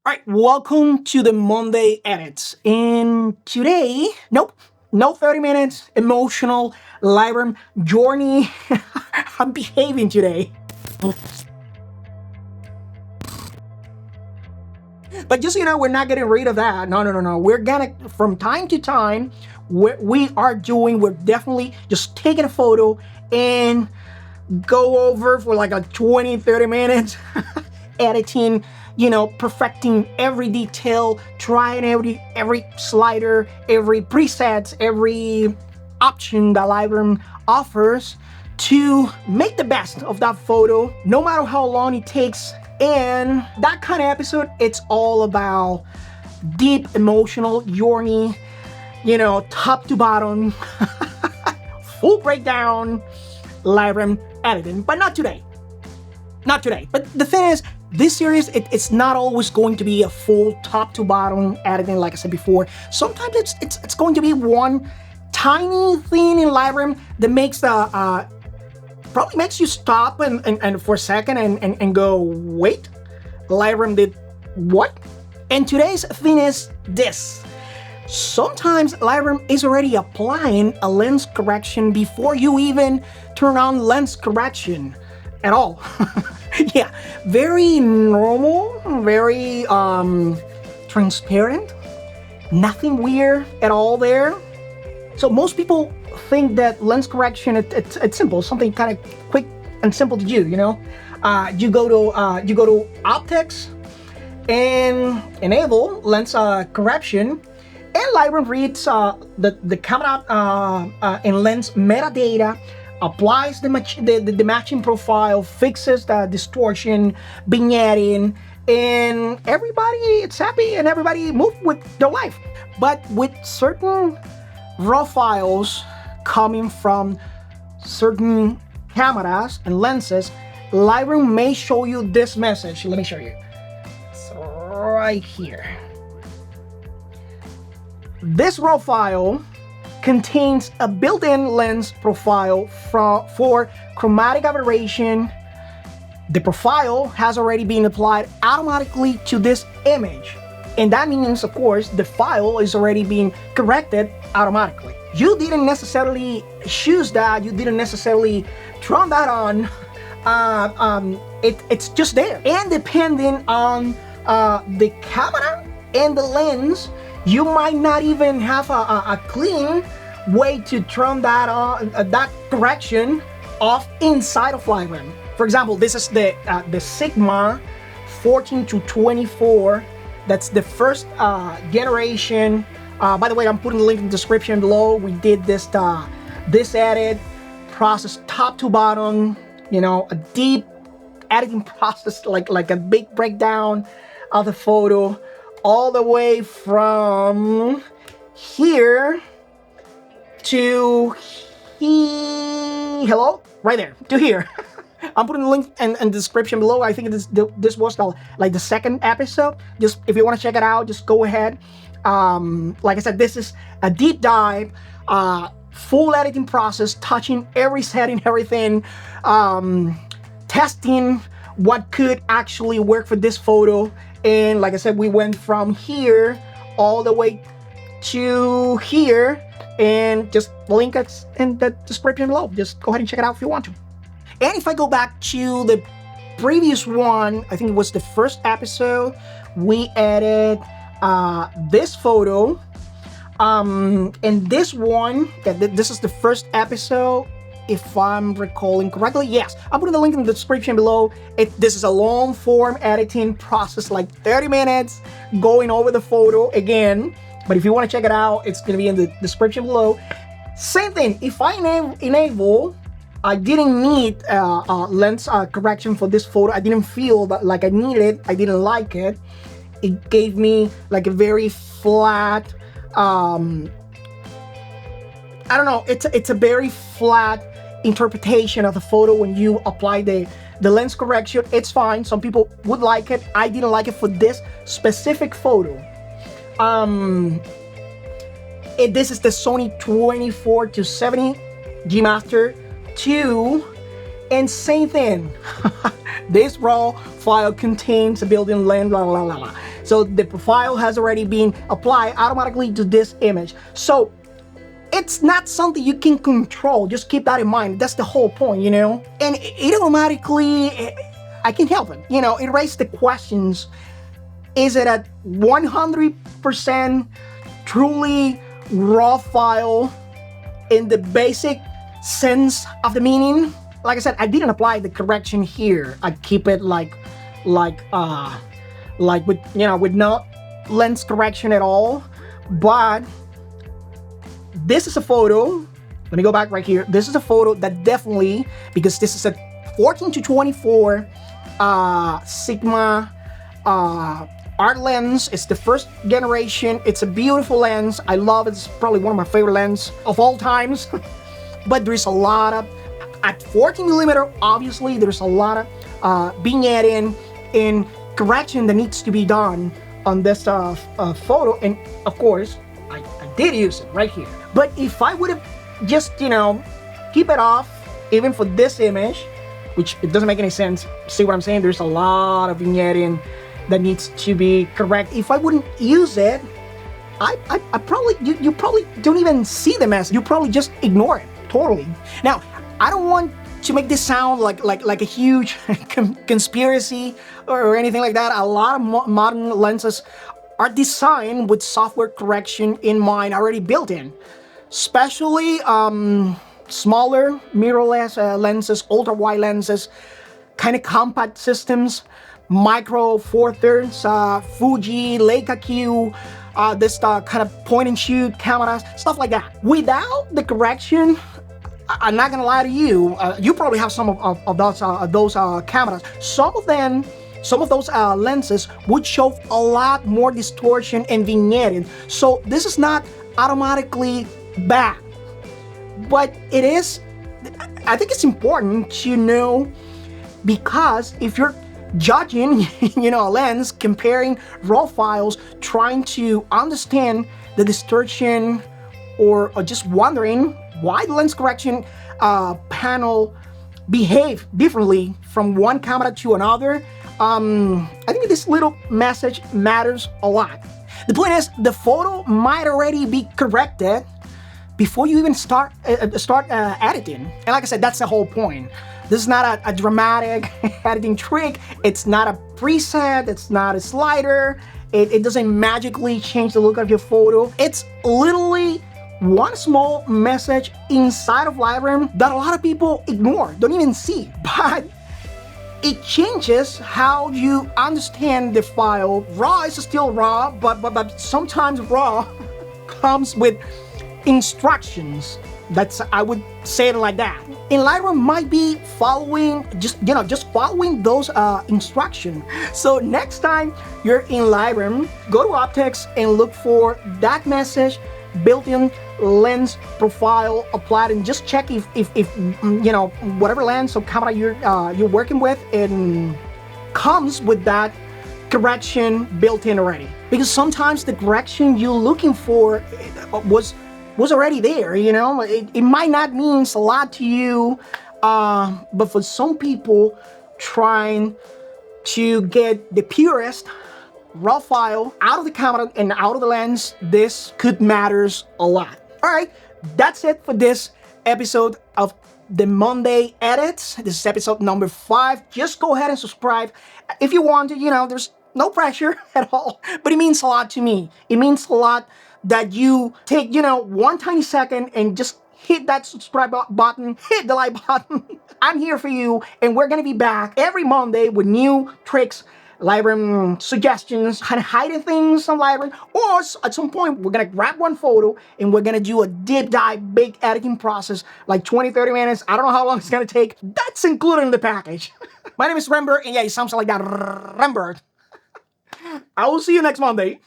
All right, welcome to the Monday edits. And today, no 30 minutes, emotional Lightroom journey. I'm behaving today. But just so you know, we're not getting rid of that. No. We're gonna, from time to time, we're definitely just taking a photo and go over for like a 20, 30 minutes, editing, perfecting every detail, trying every slider, every preset, every option that Lightroom offers to make the best of that photo, no matter how long it takes. And that kind of episode, it's all about deep emotional journey, top to bottom, full breakdown, Lightroom editing, but not today. Not today. But the thing is, this series, it's not always going to be a full top to bottom editing, like I said before. Sometimes it's going to be one tiny thing in Lightroom that makes probably makes you stop and for a second and go, wait, Lightroom did what? And today's thing is this. Sometimes Lightroom is already applying a lens correction before you even turn on lens correction at all. Yeah, very normal, very transparent, nothing weird at all there. So most people think that lens correction, it's simple, something kind of quick and simple to do, you go to optics and enable lens correction, and Lightroom reads the camera and lens metadata, applies the matching profile, fixes the distortion, vignetting, and everybody is happy and everybody move with their life. But with certain raw files coming from certain cameras and lenses, Lightroom may show you this message. Let me show you. It's right here. This raw file contains a built-in lens profile for chromatic aberration. The profile has already been applied automatically to this image. And that means, of course, the file is already being corrected automatically. You didn't necessarily choose that, you didn't necessarily turn that on. It's just there. And depending on the camera and the lens, you might not even have a clean way to turn that on, that correction off inside of Lightroom. For example, this is the Sigma 14 to 24. That's the first generation. By the way, I'm putting the link in the description below. We did this edit process top to bottom, a deep editing process, like a big breakdown of the photo, all the way from here to right there to here. I'm putting the link in the description below. I think this was the second episode. Just if you want to check it out, just go ahead. Like I said, this is a deep dive, full editing process, touching every setting, everything, testing what could actually work for this photo. And like I said, we went from here all the way to here, and just link it in the description below. Just go ahead and check it out if you want to. And if I go back to the previous one, I think it was the first episode, we added this photo. And this one, this is the first episode, if I'm recalling correctly. Yes, I'll put the link in the description below. This is a long form editing process, like 30 minutes, going over the photo again. But if you want to check it out, it's going to be in the description below. Same thing, if I enable, I didn't need lens correction for this photo. I didn't feel that like I needed it. I didn't like it. It gave me like a very flat, I don't know, it's a very flat interpretation of the photo when you apply the lens correction. It's fine. Some people would like it. I didn't like it for this specific photo. This is the Sony 24 to 70 G Master 2, and same thing. This raw file contains a built-in lens, blah blah blah blah. So the profile has already been applied automatically to this image. So it's not something you can control. Just keep that in mind. That's the whole point, you know? And it automatically, I can help it. You know, it raises the questions. Is it a 100% truly raw file in the basic sense of the meaning? Like I said, I didn't apply the correction here. I keep it like with, you know, with no lens correction at all. But this is a photo. Let me go back right here. This is a photo that definitely, because this is a 14-24 Sigma art lens. It's the first generation. It's a beautiful lens. I love it. It's probably one of my favorite lenses of all times. But there's a lot of, at 14mm, obviously, there's a lot of vignetting and correction that needs to be done on this photo. And of course, I did use it right here. But if I would have just, you know, keep it off, even for this image, which it doesn't make any sense. See what I'm saying? There's a lot of vignetting that needs to be correct. If I wouldn't use it, I probably, you probably don't even see the mess. You probably just ignore it totally. Now, I don't want to make this sound like a huge conspiracy or anything like that. A lot of modern lenses are designed with software correction in mind, already built in. Especially smaller mirrorless lenses, ultra-wide lenses, kind of compact systems, micro four thirds, Fuji, Leica Q, this kind of point and shoot cameras, stuff like that. Without the correction, I'm not gonna lie to you, you probably have some of those cameras. Some of those lenses would show a lot more distortion and vignetting. So this is not automatically bad, but it is, I think it's important to know, because if you're judging, you know, a lens, comparing raw files, trying to understand the distortion, or just wondering why the lens correction panel behave differently from one camera to another, I think this little message matters a lot. The point is, the photo might already be corrected before you even start editing. And like I said, that's the whole point. This is not a dramatic editing trick. It's not a preset. It's not a slider. It doesn't magically change the look of your photo. It's literally one small message inside of Lightroom that a lot of people ignore, don't even see. But it changes how you understand the file. Raw is still raw, but sometimes raw comes with instructions. That's, I would say it like that. And Lightroom might be following, just following those instructions. So next time you're in Lightroom, go to Optics and look for that message, built-in lens profile applied, and just check if you know, whatever lens or camera you're working with, it comes with that correction built in already. Because sometimes the correction you're looking for was already there, you know? It might not mean a lot to you, but for some people trying to get the purest raw file out of the camera and out of the lens, this could matters a lot. All right, that's it for this episode of the Monday Edits. This is episode number 5. Just go ahead and subscribe if you want to. You know, there's no pressure at all, but it means a lot to me. It means a lot that you take, you know, one tiny second and just hit that subscribe button, hit the like button. I'm here for you, and we're gonna be back every Monday with new tricks, Lightroom suggestions, kind of hiding things on Lightroom, or at some point we're gonna grab one photo and we're gonna do a deep dive, big editing process, like 20-30 minutes. I don't know how long it's gonna take. That's included in the package. My name is Rembert, and yeah, it sounds like that, Rembert. I will see you next Monday.